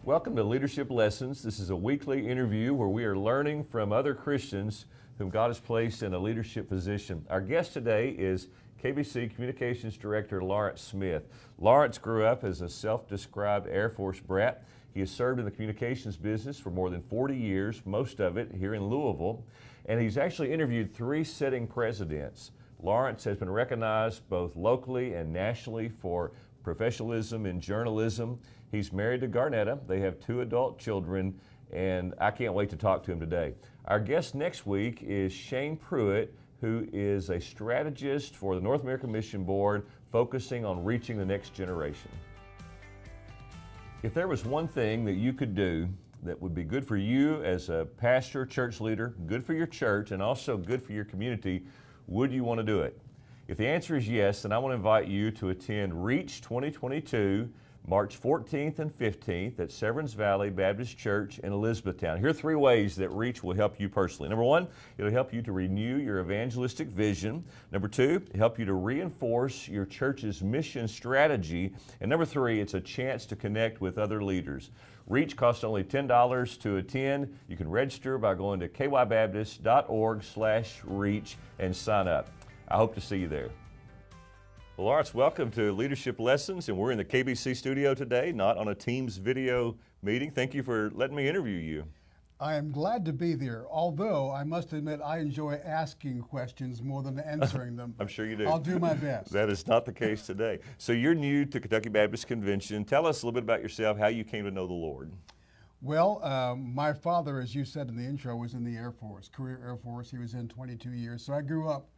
Welcome to Leadership Lessons. This is a weekly interview where we are learning from other Christians whom God has placed in a leadership position. Our guest today is KBC Communications Director Lawrence Smith. Lawrence grew up as a self-described Air Force brat. He has served in the communications business for more than 40 years, most of it here in Louisville, and he's actually interviewed 3 sitting presidents. Lawrence has been recognized both locally and nationally for professionalism in journalism. He's married to Garnetta. They have 2 adult children, and I can't wait to talk to him today. Our guest next week is Shane Pruitt, who is a strategist for the North American Mission Board, focusing on reaching the next generation. If there was one thing that you could do that would be good for you as a pastor, church leader, good for your church, and also good for your community, would you want to do it? If the answer is yes, then I want to invite you to attend Reach 2022, March 14th and 15th at Severance Valley Baptist Church in Elizabethtown. Here are 3 ways that Reach will help you personally. Number 1, it'll help you to renew your evangelistic vision. Number 2, help you to reinforce your church's mission strategy. And number 3, it's a chance to connect with other leaders. Reach costs only $10 to attend. You can register by going to kybaptist.org/reach and sign up. I hope to see you there. Well, Lawrence, welcome to Leadership Lessons, and we're in the KBC studio today, not on a Teams video meeting. Thank you for letting me interview you. I am glad to be there, although I must admit I enjoy asking questions more than answering them. I'm sure you do. I'll do my best. That is not the case today. So you're new to Kentucky Baptist Convention. Tell us a little bit about yourself, how you came to know the Lord. Well, my father, as you said in the intro, was in the Air Force, career Air Force. He was in 22 years. So I grew up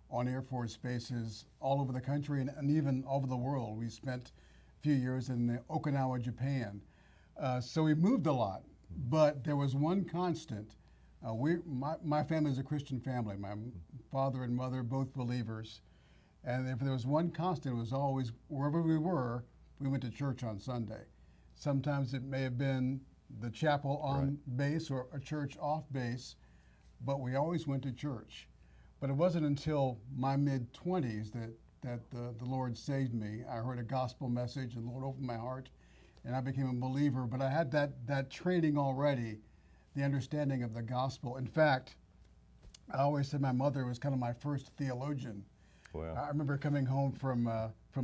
on Air Force bases all over the country and even over the world. We spent a few years in Okinawa, Japan. So we moved a lot, but there was one constant. My family is a Christian family. My father and mother, both believers. And if there was one constant, it was always, wherever we were, we went to church on Sunday. Sometimes it may have been the chapel on base or a church off base, but we always went to church. But it wasn't until my mid-20s that the Lord saved me. I heard a gospel message and the Lord opened my heart and I became a believer. But I had that training already, the understanding of the gospel. In fact, I always said my mother was kind of my first theologian. Wow. I remember coming home from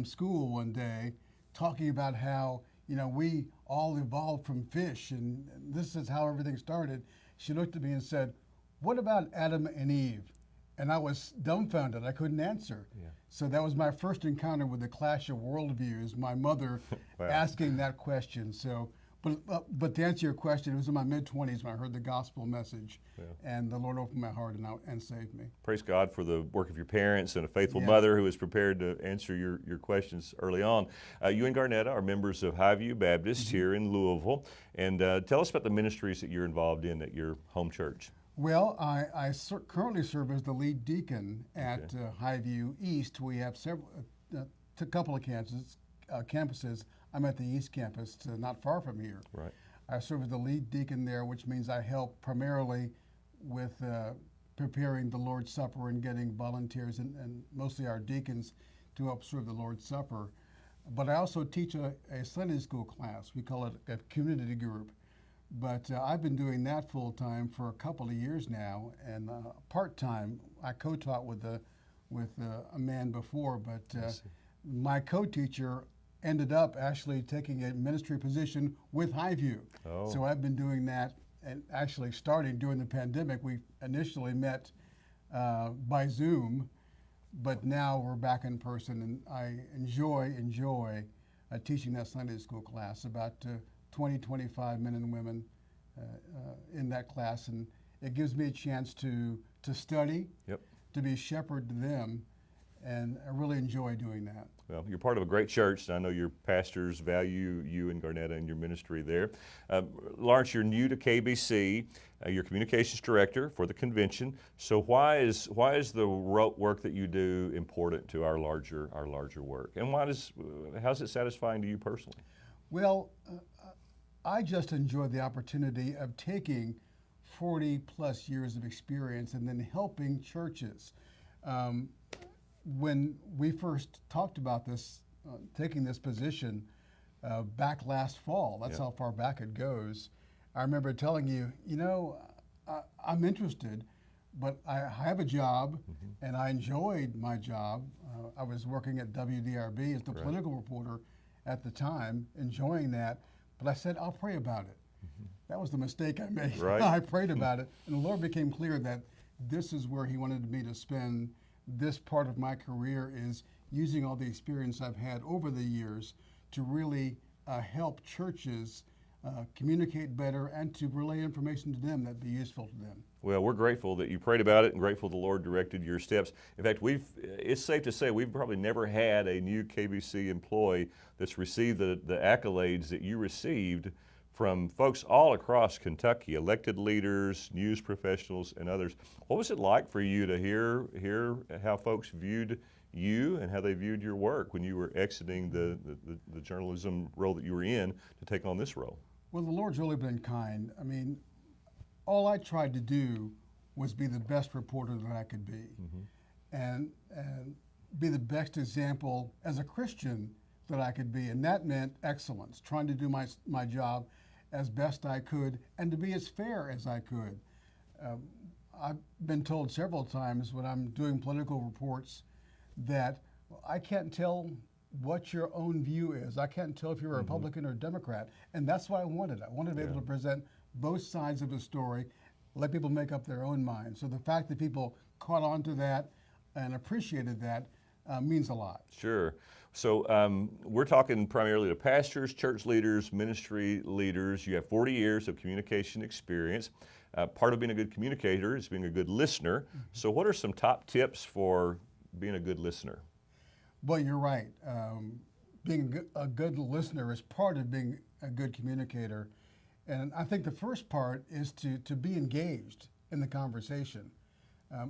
school one day talking about how, we all evolved from fish and this is how everything started. She looked at me and said, "What about Adam and Eve?" And I was dumbfounded. I couldn't answer. Yeah. So that was my first encounter with the clash of worldviews, my mother wow. asking that question. So, but to answer your question, it was in my mid-20s when I heard the gospel message, yeah. and the Lord opened my heart and saved me. Praise God for the work of your parents and a faithful yeah. mother who was prepared to answer your questions early on. You and Garnetta are members of Highview Baptist mm-hmm. here in Louisville. And tell us about the ministries that you're involved in at your home church. Well, I currently serve as the lead deacon at Highview East. We have a couple of campuses. I'm at the East Campus, not far from here. Right. I serve as the lead deacon there, which means I help primarily with preparing the Lord's Supper and getting volunteers and mostly our deacons to help serve the Lord's Supper. But I also teach a Sunday school class. We call it a community group. But I've been doing that full time for a couple of years now, and part time. I co-taught with a man before, but my co-teacher ended up actually taking a ministry position with Highview. Oh. So I've been doing that, and actually starting during the pandemic. We initially met by Zoom, but now we're back in person, and I enjoy teaching that Sunday school class about 20-25 men and women in that class, and it gives me a chance to study, yep. to be a shepherd to them, and I really enjoy doing that. Well, you're part of a great church, and I know your pastors value you and Garnetta and your ministry there. Lawrence, you're new to KBC. You're communications director for the convention. So why is the work that you do important to our larger work, and how's it satisfying to you personally? Well, I just enjoy the opportunity of taking 40 plus years of experience and then helping churches. When we first talked about this, taking this position, back last fall. That's how far back it goes. I remember telling you, I'm interested, but I have a job, and I enjoyed my job. I was working at WDRB as the political reporter at the time, enjoying that. But I said, I'll pray about it. That was the mistake I made. Right. I prayed about it, and the Lord became clear that this is where He wanted me to spend this part of my career, is using all the experience I've had over the years to really help churches communicate better and to relay information to them that'd be useful to them. Well, we're grateful that you prayed about it and grateful the Lord directed your steps. In fact, it's safe to say we've probably never had a new KBC employee that's received the accolades that you received from folks all across Kentucky, elected leaders, news professionals, and others. What was it like for you to hear how folks viewed you and how they viewed your work when you were exiting the journalism role that you were in to take on this role? Well, the Lord's really been kind. I mean, all I tried to do was be the best reporter that I could be, and be the best example as a Christian that I could be, and that meant excellence, trying to do my job as best I could and to be as fair as I could. I've been told several times when I'm doing political reports that I can't tell what your own view is. I can't tell if you're a Republican or Democrat, and that's what I wanted. I wanted to be able to present both sides of the story, let people make up their own mind. So the fact that people caught on to that and appreciated that means a lot. Sure. So we're talking primarily to pastors, church leaders, ministry leaders. You have 40 years of communication experience. Part of being a good communicator is being a good listener. So what are some top tips for being a good listener? Well, you're right. Being a good listener is part of being a good communicator. And I think the first part is to be engaged in the conversation.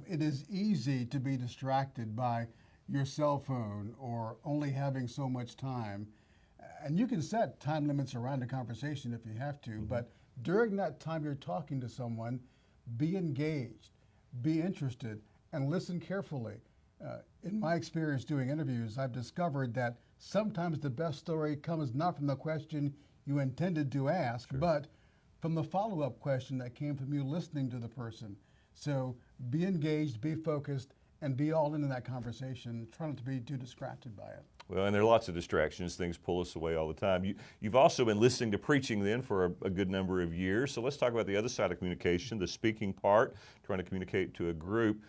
It is easy to be distracted by your cell phone or only having so much time. And you can set time limits around a conversation if you have to, but during that time you're talking to someone, be engaged, be interested, and listen carefully. In my experience doing interviews, I've discovered that sometimes the best story comes not from the question you intended to ask, but from the follow-up question that came from you listening to the person. So be engaged, be focused, and be all into that conversation. Try not to be too distracted by it. Well, and there are lots of distractions. Things pull us away all the time. You've also been listening to preaching then for a good number of years. So let's talk about the other side of communication, the speaking part, trying to communicate to a group.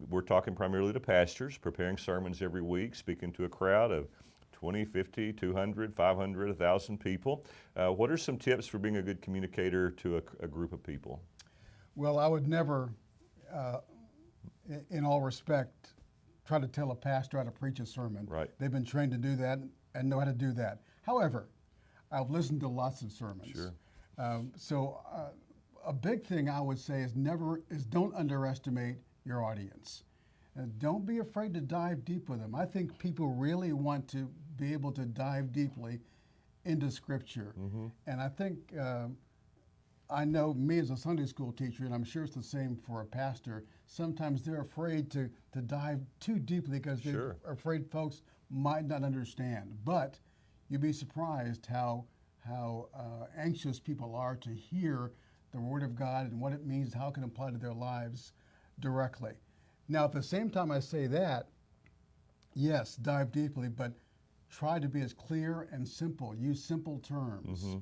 We're talking primarily to pastors, preparing sermons every week, speaking to a crowd of 20, 50, 200, 500, 1,000 people. What are some tips for being a good communicator to a group of people? Well, I would never, in all respect, try to tell a pastor how to preach a sermon. Right. They've been trained to do that and know how to do that. However, I've listened to lots of sermons. Sure. So a big thing I would say is don't underestimate your audience. Don't be afraid to dive deep with them. I think people really want to be able to dive deeply into Scripture. And I think, I know me as a Sunday school teacher, and I'm sure it's the same for a pastor, sometimes they're afraid to dive too deeply because they're afraid folks might not understand. But you'd be surprised how anxious people are to hear the Word of God and what it means, how it can apply to their lives directly. Now, at the same time I say that, yes, dive deeply, but try to be as clear and simple. Use simple terms.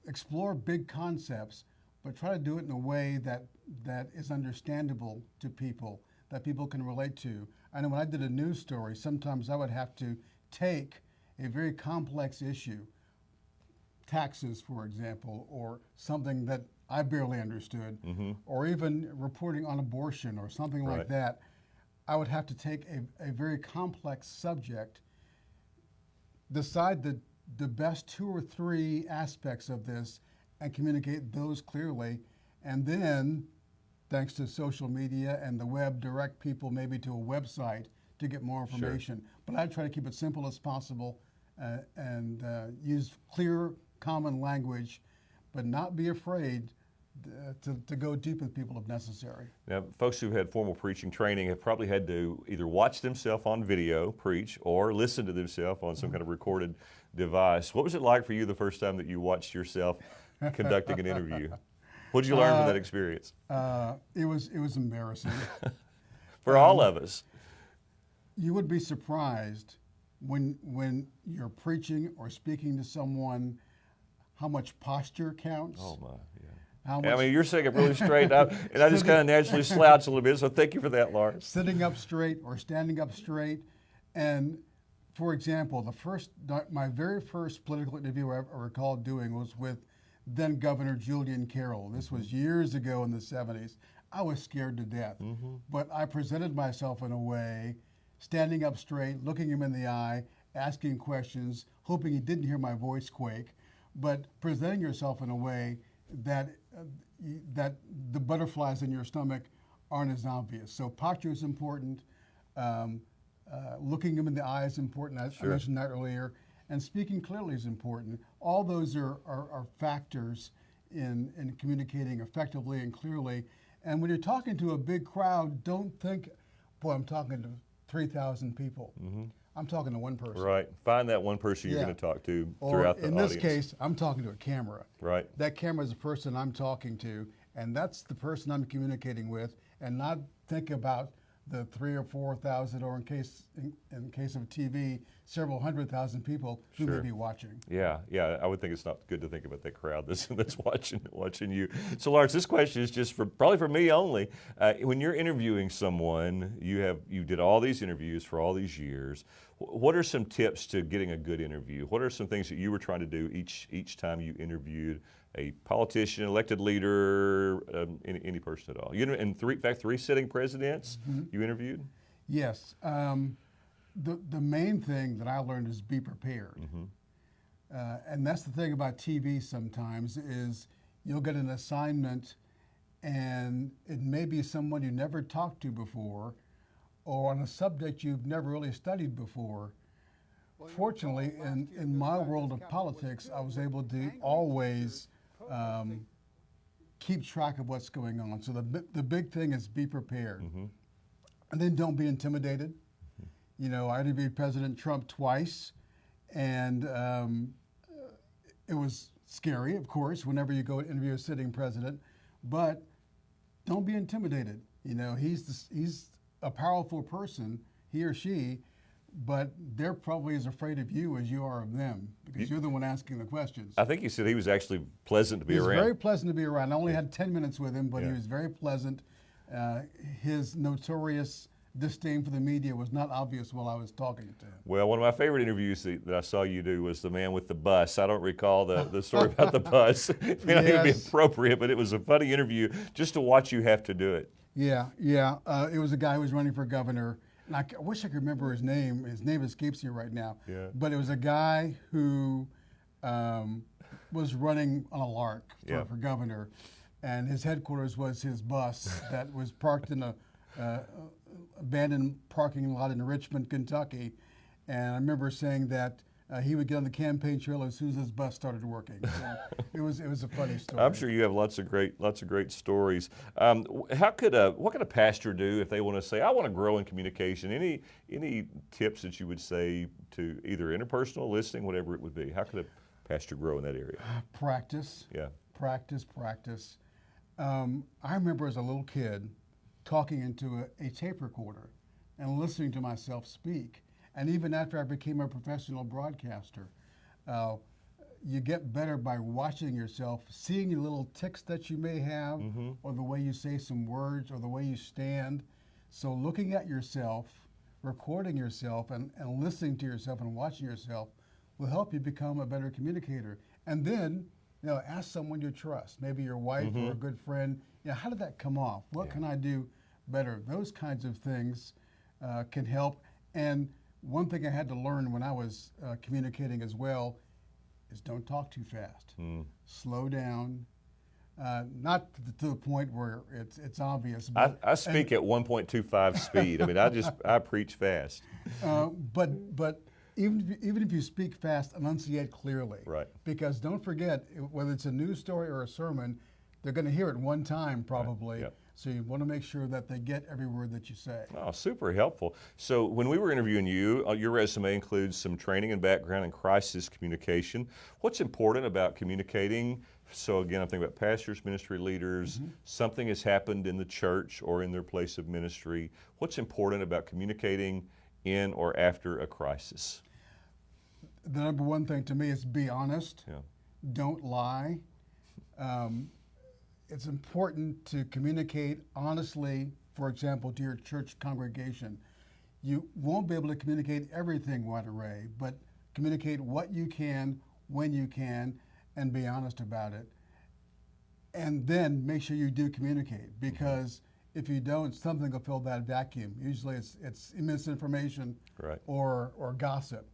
Explore big concepts, but try to do it in a way that is understandable to people, that people can relate to. I know when I did a news story, sometimes I would have to take a very complex issue, taxes, for example, or something that I barely understood, or even reporting on abortion or something like that. I would have to take a very complex subject, decide the best 2 or 3 aspects of this, and communicate those clearly, and then, thanks to social media and the web, direct people maybe to a website to get more information. But I try to keep it simple as possible and use clear, common language, but not be afraid to go deep with people if necessary. Now, folks who've had formal preaching training have probably had to either watch themselves on video preach or listen to themselves on some kind of recorded device. What was it like for you the first time that you watched yourself conducting an interview? What did you learn from that experience? It was embarrassing. For all of us. You would be surprised when you're preaching or speaking to someone how much posture counts. Oh my, yeah. How I much mean, you're sitting up really straight, and I just kind of naturally slouch a little bit, so thank you for that, Lawrence. sitting up straight or standing up straight. And for example, my very first political interview I recall doing was with then Governor Julian Carroll. This was years ago in the 70s. I was scared to death, but I presented myself in a way, standing up straight, looking him in the eye, asking questions, hoping he didn't hear my voice quake, but presenting yourself in a way that that the butterflies in your stomach aren't as obvious. So posture is important. Looking him in the eye is important. I mentioned that earlier. And speaking clearly is important. All those are factors in communicating effectively and clearly. And when you're talking to a big crowd, don't think, boy, I'm talking to 3,000 people. I'm talking to one person. Right. Find that one person you're going to talk to throughout the audience. In this case, I'm talking to a camera. Right. That camera is the person I'm talking to, and that's the person I'm communicating with, and not think about the 3,000 or 4,000, or in case of TV, several 100,000 people who may be watching. Yeah, I would think it's not good to think about that crowd that's watching you. So, Lawrence, this question is just probably for me only. When you're interviewing someone, you did all these interviews for all these years. What are some tips to getting a good interview? What are some things that you were trying to do each time you interviewed a politician, elected leader, any person at all? In fact, 3 sitting presidents you interviewed? Yes. The main thing that I learned is be prepared. And that's the thing about TV sometimes is you'll get an assignment and it may be someone you never talked to before or on a subject you've never really studied before. Fortunately, in my world of politics, I was able to always keep track of what's going on. So the big thing is be prepared. And then don't be intimidated. You know, I interviewed President Trump twice, and it was scary, of course, whenever you go interview a sitting president, but don't be intimidated. You know, he's a powerful person, he or she, but they're probably as afraid of you as you are of them because you're the one asking the questions. I think you said he was actually pleasant to be around. He was very pleasant to be around. I only had 10 minutes with him, but he was very pleasant. His notorious disdain for the media was not obvious while I was talking to him. Well, one of my favorite interviews that I saw you do was the man with the bus. I don't recall the story about the bus. It may not even be appropriate, but it was a funny interview just to watch you have to do it. Yeah. It was a guy who was running for governor. And I wish I could remember his name. His name escapes me right now. Yeah. But it was a guy who was running on a lark for governor. And his headquarters was his bus that was parked in a abandoned parking lot in Richmond, Kentucky. And I remember saying that he would get on the campaign trail as soon as his bus started working. So it was a funny story. I'm sure you have lots of great stories. What could a pastor do if they want to say, I want to grow in communication? Any tips that you would say to either interpersonal, listening, whatever it would be? How could a pastor grow in that area? Practice. Yeah. Practice. I remember as a little kid talking into a tape recorder and listening to myself speak. And even after I became a professional broadcaster, you get better by watching yourself, seeing the little tics that you may have, or the way you say some words, or the way you stand. So looking at yourself, recording yourself, and listening to yourself and watching yourself will help you become a better communicator. And then, ask someone you trust, maybe your wife or a good friend, how did that come off? What can I do better? Those kinds of things can help. And one thing I had to learn when I was communicating as well is don't talk too fast. Slow down. Not to the point where it's obvious. But, I speak at 1.25 speed. I mean, I preach fast. But even if you speak fast, enunciate clearly. Right. Because don't forget, whether it's a news story or a sermon, they're going to hear it one time probably. Yep. So you want to make sure that they get every word that you say. Oh, super helpful. So when we were interviewing you, your resume includes some training and background in crisis communication. What's important about communicating? So again, I'm thinking about pastors, ministry leaders, something has happened in the church or in their place of ministry. What's important about communicating in or after a crisis? The number one thing to me is be honest. Yeah. Don't lie. It's important to communicate honestly, for example, to your church congregation. You won't be able to communicate everything right away, but communicate what you can, when you can, and be honest about it. And then make sure you do communicate, because if you don't, something will fill that vacuum. Usually it's misinformation Right. or gossip.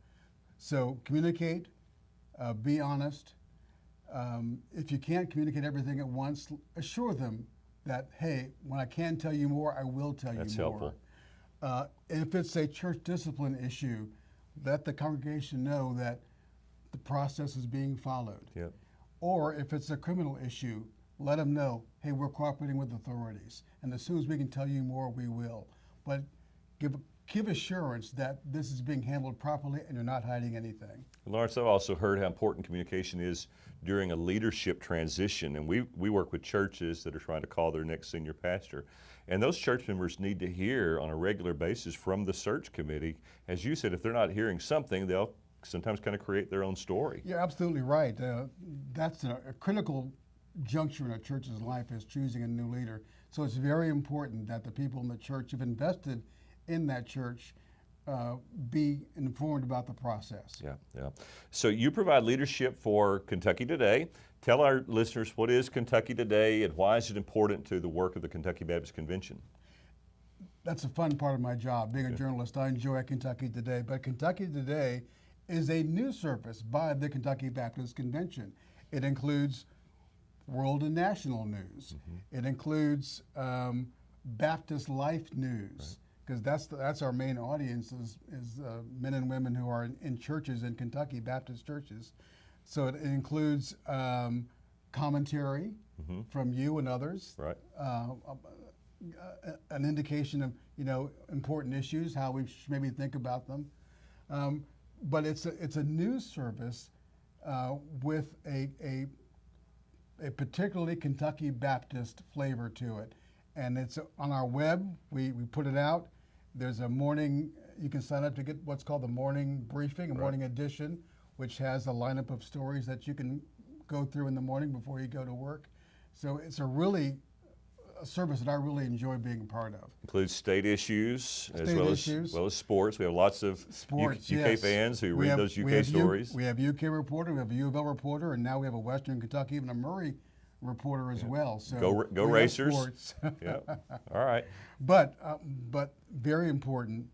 So communicate, be honest. If you can't communicate everything at once, assure them that, hey, when I can tell you more, I will tell That's you more. helpful. If it's a church discipline issue, let the congregation know that the process is being followed. Yep. Or if it's a criminal issue, let them know, hey, we're cooperating with authorities. And as soon as we can tell you more, we will. But give assurance that this is being handled properly and you're not hiding anything. Lawrence, I've also heard how important communication is during a leadership transition, and we work with churches that are trying to call their next senior pastor. And those church members need to hear on a regular basis from the search committee. As you said, if they're not hearing something, they'll sometimes kind of create their own story. You're absolutely right. That's a critical juncture in a church's life, is choosing a new leader. So it's very important that the people in the church who've invested in that church be informed about the process. Yeah. So you provide leadership for Kentucky Today. Tell our listeners, what is Kentucky Today and why is it important to the work of the Kentucky Baptist Convention? That's a fun part of my job. Being a journalist, I enjoy Kentucky Today. But Kentucky Today is a news service by the Kentucky Baptist Convention. It includes world and national news. It includes Baptist life news, because that's our main audience is men and women who are in churches in Kentucky, Baptist churches. So it includes commentary from you and others, Right. An indication of important issues, how we should maybe think about them. But it's a news service with a particularly Kentucky Baptist flavor to it. And it's on our web. We put it out. There's a morning, you can sign up to get what's called the morning briefing, a morning edition, which has a lineup of stories that you can go through in the morning before you go to work. So it's a service that I really enjoy being a part of. Includes state issues, as well as sports. We have lots of sports, UK fans who read those UK stories. We have UK reporter, we have a U of L reporter, and now we have a Western Kentucky, even a Murray reporter as well. So go Racers. Yeah. All right. But very important.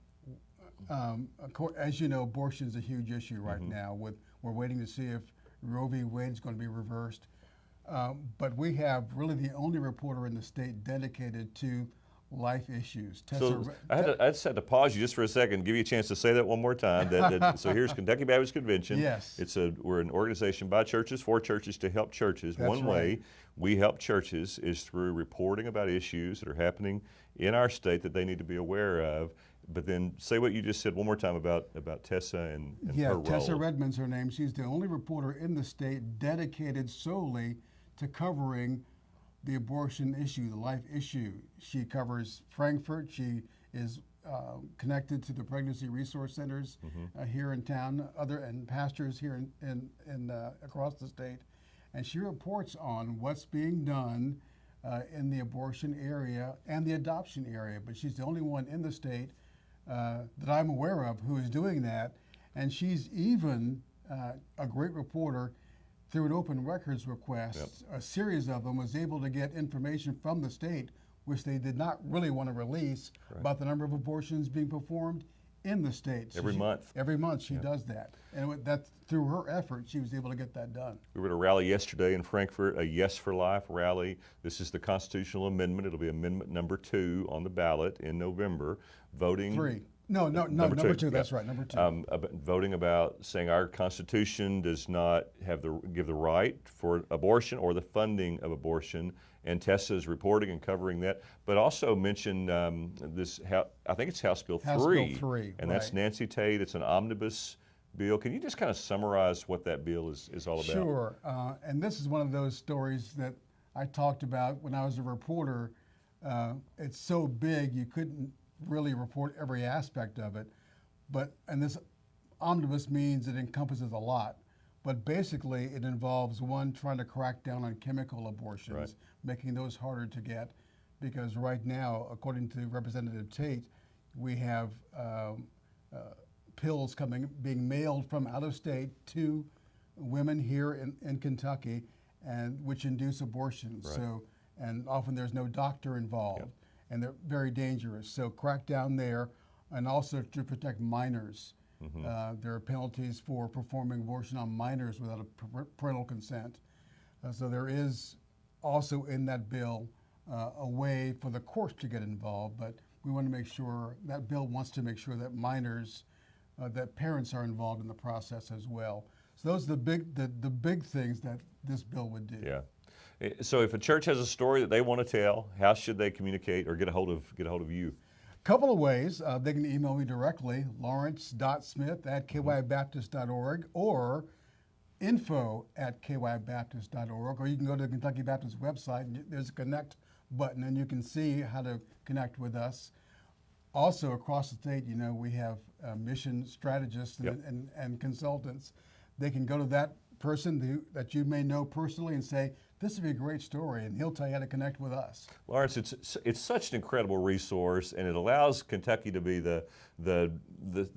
As you know, abortion is a huge issue right now. We're waiting to see if Roe v. Wade is going to be reversed. But we have really the only reporter in the state dedicated to life issues. I just had to pause you just for a second, give you a chance to say that one more time. So here's Kentucky Baptist Convention. Yes. We're an organization by churches, for churches, to help churches. That's one way we help churches is through reporting about issues that are happening in our state that they need to be aware of. But then say what you just said one more time about Tessa and her role. Tessa Redmond's her name. She's the only reporter in the state dedicated solely to covering the abortion issue, the life issue. She covers Frankfort. She is connected to the pregnancy resource centers here in town, and pastors here in across the state, and she reports on what's being done in the abortion area and the adoption area. But she's the only one in the state that I'm aware of who is doing that, and she's even a great reporter. Through an open records request, a series of them was able to get information from the state, which they did not really want to release, about the number of abortions being performed in the state. So Every month. Every month she does that. And that's through her effort, she was able to get that done. We were at a rally yesterday in Frankfort, a Yes for Life rally. This is the constitutional amendment. It'll be amendment number 2 on the ballot in November. Voting. No, number two. That's right, number two. Voting about saying our Constitution does not give the right for abortion or the funding of abortion, and Tessa is reporting and covering that. But also mention I think it's House Bill 3. House Bill 3, and right. that's Nancy Tate. It's an omnibus bill. Can you just kind of summarize what that bill is all about? Sure. And this is one of those stories that I talked about when I was a reporter. It's so big you couldn't really report every aspect of it, and this omnibus means it encompasses a lot, but basically it involves one, trying to crack down on chemical abortions, right, making those harder to get, because right now, according to Representative Tate, we have pills being mailed from out of state to women here in Kentucky, and which induce abortions. Right. So, and often there's no doctor involved. Yep. And they're very dangerous. So crack down there, and also to protect minors. There are penalties for performing abortion on minors without a parental consent. So there is also in that bill a way for the courts to get involved, but we want to make sure, that bill wants to make sure that minors, that parents are involved in the process as well. So those are the big things that this bill would do. Yeah. So if a church has a story that they want to tell, how should they communicate or get a hold of you? Couple of ways. They can email me directly, lawrence.smith@kybaptist.org, or info@kybaptist.org, or you can go to the Kentucky Baptist website, and there's a connect button, and you can see how to connect with us. Also, across the state, we have mission strategists and consultants. They can go to that person that you may know personally and say, this would be a great story, and he'll tell you how to connect with us. Lawrence, it's such an incredible resource, and it allows Kentucky to be the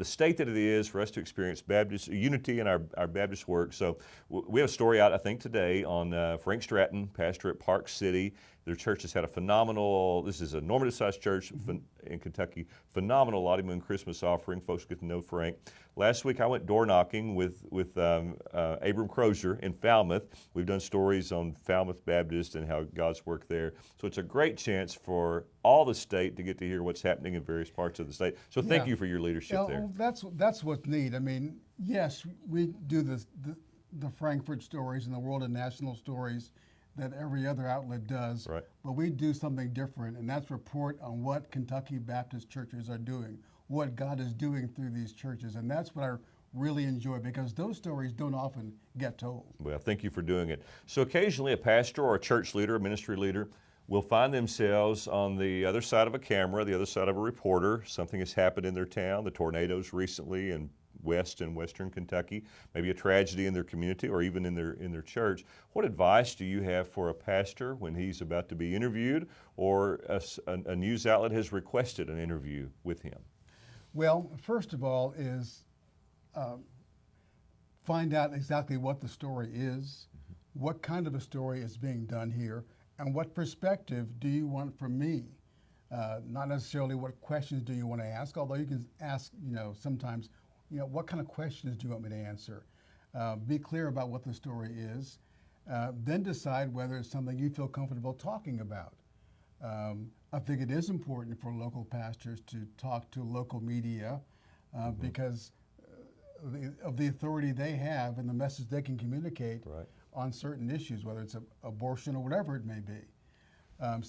state that it is, for us to experience Baptist unity in our Baptist work. So we have a story out, I think, today on Frank Stratton, pastor at Park City. Their church has had a phenomenal, this is a normative-sized church in Kentucky, phenomenal Lottie Moon Christmas offering. Folks get to know Frank. Last week I went door knocking with Abram Crozier in Falmouth. We've done stories on Falmouth Baptist and how God's worked there. So it's a great chance for all the state to get to hear what's happening in various parts of the state. So thank you for your leadership there. That's what's neat. I mean, yes, we do the Frankfurt stories and the world and national stories that every other outlet does, right, but we do something different, and that's report on what Kentucky Baptist churches are doing, what God is doing through these churches, and that's what I really enjoy, because those stories don't often get told. Well, thank you for doing it. So occasionally a pastor or a church leader, a ministry leader, will find themselves on the other side of a camera, the other side of a reporter. Something has happened in their town, the tornadoes recently in West and Western Kentucky, maybe a tragedy in their community or even in their church. What advice do you have for a pastor when he's about to be interviewed, or a news outlet has requested an interview with him? Well, first of all is find out exactly what the story is, what kind of a story is being done here, and what perspective do you want from me? Not necessarily what questions do you want to ask, although you can ask, sometimes, what kind of questions do you want me to answer? Be clear about what the story is. Then decide whether it's something you feel comfortable talking about. I think it is important for local pastors to talk to local media because of the authority they have and the message they can communicate on certain issues, whether it's abortion or whatever it may be. I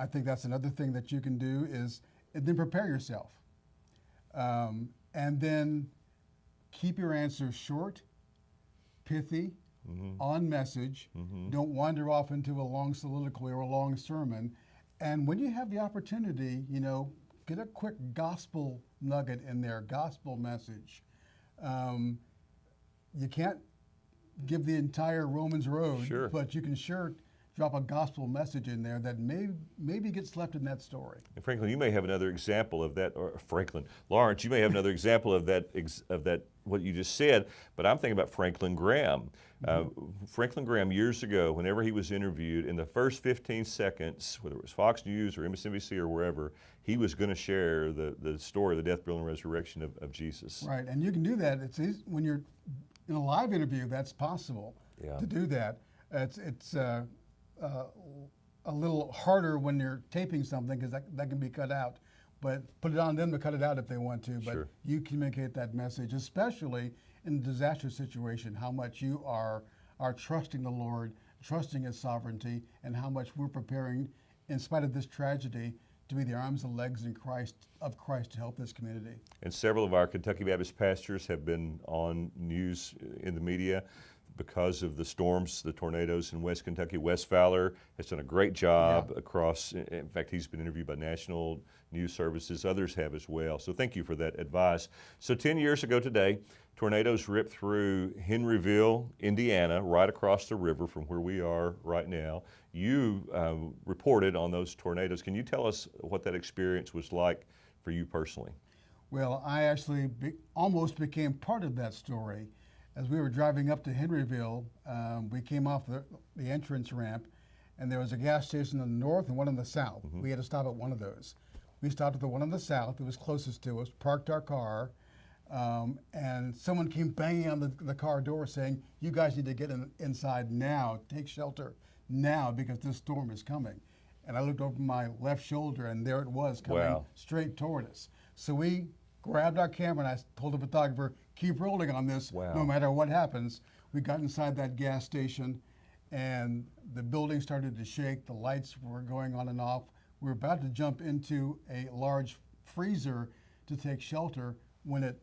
think that's another thing that you can do is then prepare yourself. And then keep your answers short, pithy, on message. Don't wander off into a long soliloquy or a long sermon. And when you have the opportunity, get a quick gospel nugget in there, gospel message. You can't give the entire Romans road, but you can sure drop a gospel message in there that maybe gets left in that story. And Franklin, you may have another example of that, or Lawrence, you may have another example of that, what you just said, but I'm thinking about Franklin Graham. Franklin Graham, years ago, whenever he was interviewed, in the first 15 seconds, whether it was Fox News or MSNBC or wherever, he was going to share the story of the death, burial, and resurrection of Jesus. Right, and you can do that. It's easy. When you're in a live interview, that's possible to do that. It's a little harder when you're taping something because that can be cut out. but put it on them to cut it out if they want to. But Sure. you communicate that message, especially in a disaster situation, how much you are trusting the Lord, trusting His sovereignty, and how much we're preparing, in spite of this tragedy, to be the arms and legs of Christ to help this community. And several of our Kentucky Baptist pastors have been on news in the media because of the storms, the tornadoes in West Kentucky. Wes Fowler has done a great job across. In fact, he's been interviewed by national news services. Others have as well. So thank you for that advice. So 10 years ago today, tornadoes ripped through Henryville, Indiana, right across the river from where we are right now. You reported on those tornadoes. Can you tell us what that experience was like for you personally? Well, I actually almost became part of that story. As we were driving up to Henryville, we came off the entrance ramp, and there was a gas station in the north and one in the south. Mm-hmm. We had to stop at one of those. We stopped at the one in the south. It was closest to us, parked our car, and someone came banging on the car door saying, "You guys need to get inside now, take shelter now, because this storm is coming." And I looked over my left shoulder, and there it was coming straight toward us. So we grabbed our camera, and I told the photographer, "Keep rolling on this, no matter what happens." We got inside that gas station, and the building started to shake. The lights were going on and off. We were about to jump into a large freezer to take shelter when it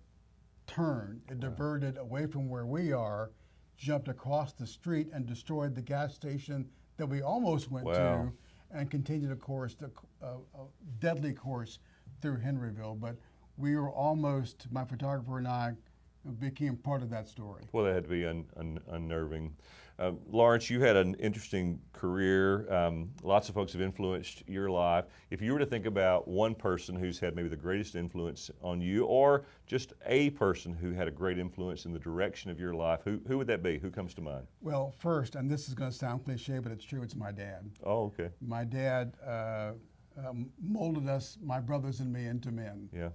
turned. It diverted away from where we are, jumped across the street, and destroyed the gas station that we almost went to, and continued a deadly course through Henryville. But we were almost, my photographer and I, became part of that story. Well, that had to be unnerving. Lawrence, you had an interesting career. Lots of folks have influenced your life. If you were to think about one person who's had maybe the greatest influence on you, or just a person who had a great influence in the direction of your life, who would that be? Who comes to mind? Well, first, and this is going to sound cliche, but it's true, it's my dad. Oh, okay. My dad molded us, my brothers and me, into men. Yeah.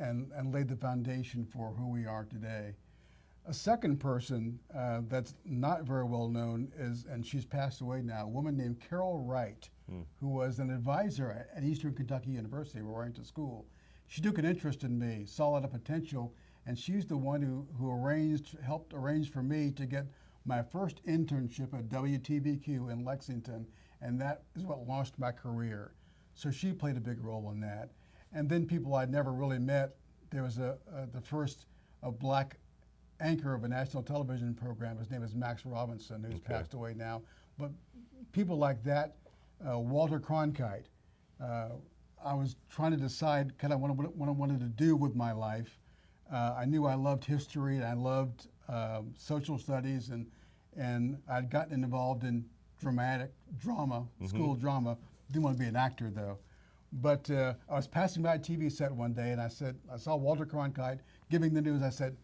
And laid the foundation for who we are today. A second person that's not very well known is, and she's passed away now, a woman named Carol Wright, who was an advisor at Eastern Kentucky University, where I went to school. She took an interest in me, saw a lot of potential, and she's the one who helped arrange for me to get my first internship at WTBQ in Lexington, and that is what launched my career. So she played a big role in that. And then people I'd never really met. There was the first black anchor of a national television program. His name is Max Robinson, who's passed away now. But people like that, Walter Cronkite. I was trying to decide kind of what I wanted to do with my life. I knew I loved history, and I loved social studies, and I'd gotten involved in drama, school drama. Didn't want to be an actor, though. But I was passing by a TV set one day, and I saw Walter Cronkite giving the news. I said,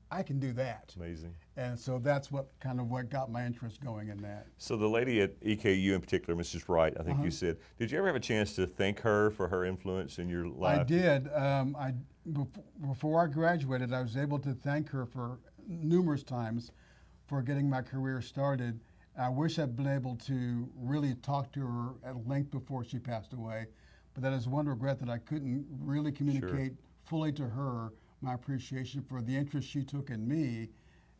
I can do that. Amazing. And so that's what got my interest going in that. So the lady at EKU in particular, Mrs. Wright, I think you said, did you ever have a chance to thank her for her influence in your life? I did. Before I graduated, I was able to thank her for numerous times for getting my career started. I wish I'd been able to really talk to her at length before she passed away. But that is one regret, that I couldn't really communicate fully to her my appreciation for the interest she took in me,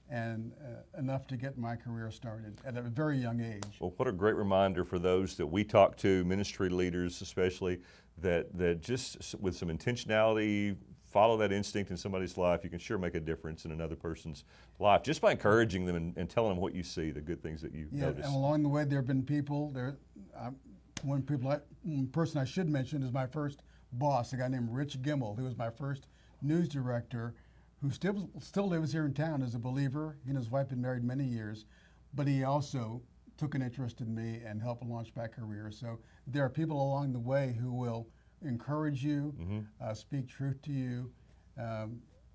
and enough to get my career started at a very young age. Well, what a great reminder for those that we talk to, ministry leaders especially, that just with some intentionality, follow that instinct in somebody's life, you can sure make a difference in another person's life, just by encouraging them and telling them what you see, the good things that you notice. And along the way there have been people, one person I should mention is my first boss, a guy named Rich Gimmel, who was my first news director, who still lives here in town as a believer. He and his wife have been married many years, but he also took an interest in me and helped launch my career. So there are people along the way who will encourage you, speak truth to you.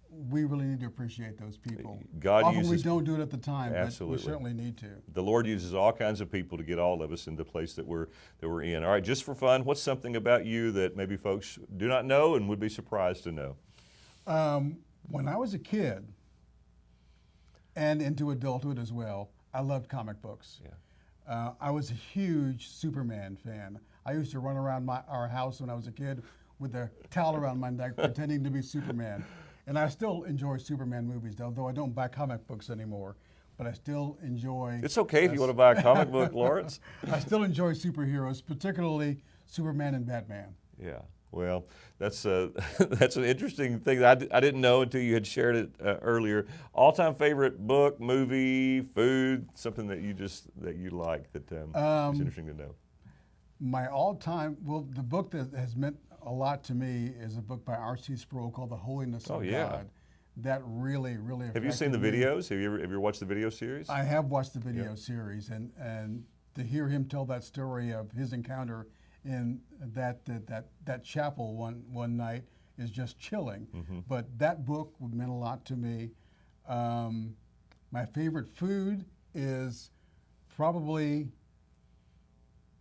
We really need to appreciate those people. Often we don't do it at the time, but we certainly need to. The Lord uses all kinds of people to get all of us in the place that we're in. All right, just for fun, what's something about you that maybe folks do not know and would be surprised to know? When I was a kid, and into adulthood as well, I loved comic books. I was a huge Superman fan. I used to run around our house when I was a kid with a towel around my neck pretending to be Superman. And I still enjoy Superman movies, although I don't buy comic books anymore. But I still enjoy. It's okay if you want to buy a comic book, Lawrence. I still enjoy superheroes, particularly Superman and Batman. Yeah. Well, that's that's an interesting thing that I didn't know until you had shared it earlier. All-time favorite book, movie, food, something that you like that is interesting to know. My all-time, well, the book that has meant a lot to me is a book by R.C. Sproul called The Holiness of God. That really, really affected me. Have you seen the videos? Have you ever watched the video series? I have watched the video series, and to hear him tell that story of his encounter in that chapel one night is just chilling. But that book meant a lot to me. My favorite food is probably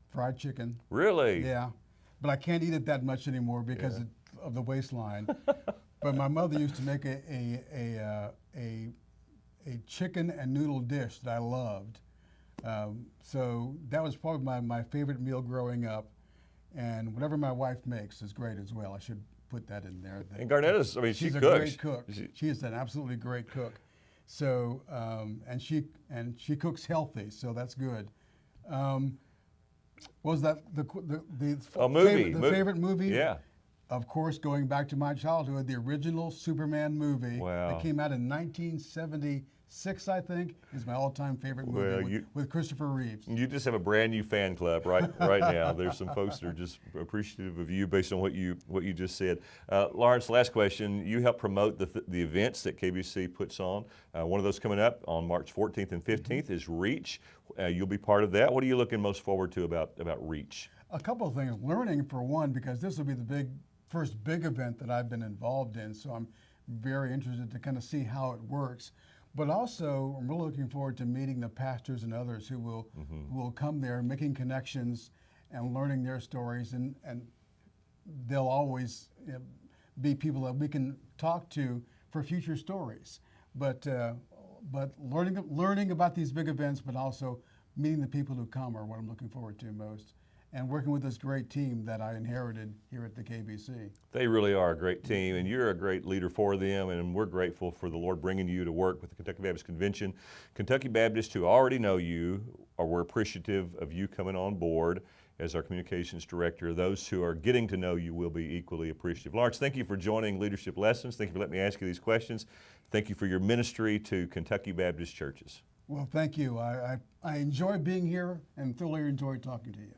fried chicken. Really? Yeah, but I can't eat it that much anymore because of the waistline. But my mother used to make a chicken and noodle dish that I loved. So that was probably my favorite meal growing up. And whatever my wife makes is great as well. I should put that in there. And Garnetta's, I mean, she's she cooks. cooks. She's a great cook. She is an absolutely great cook. So and she cooks healthy, so that's good. What was that the movie? Favorite movie? Yeah. Of course, going back to my childhood, the original Superman movie that came out in 1976, I think, is my all-time favorite movie with Christopher Reeves. You just have a brand new fan club right now. There's some folks that are just appreciative of you based on what you just said. Lawrence, last question. You help promote the events that KBC puts on. One of those coming up on March 14th and 15th is Reach. You'll be part of that. What are you looking most forward to about Reach? A couple of things. Learning, for one, because this will be the first big event that I've been involved in, so I'm very interested to kind of see how it works. But also, I'm really looking forward to meeting the pastors and others who will come there, making connections and learning their stories, and they'll always be people that we can talk to for future stories. But learning about these big events, but also meeting the people who come are what I'm looking forward to most. And working with this great team that I inherited here at the KBC. They really are a great team, and you're a great leader for them, and we're grateful for the Lord bringing you to work with the Kentucky Baptist Convention. Kentucky Baptists who already know you, we're appreciative of you coming on board as our communications director. Those who are getting to know you will be equally appreciative. Lawrence, thank you for joining Leadership Lessons. Thank you for letting me ask you these questions. Thank you for your ministry to Kentucky Baptist churches. Well, thank you. I enjoy being here and thoroughly enjoy talking to you.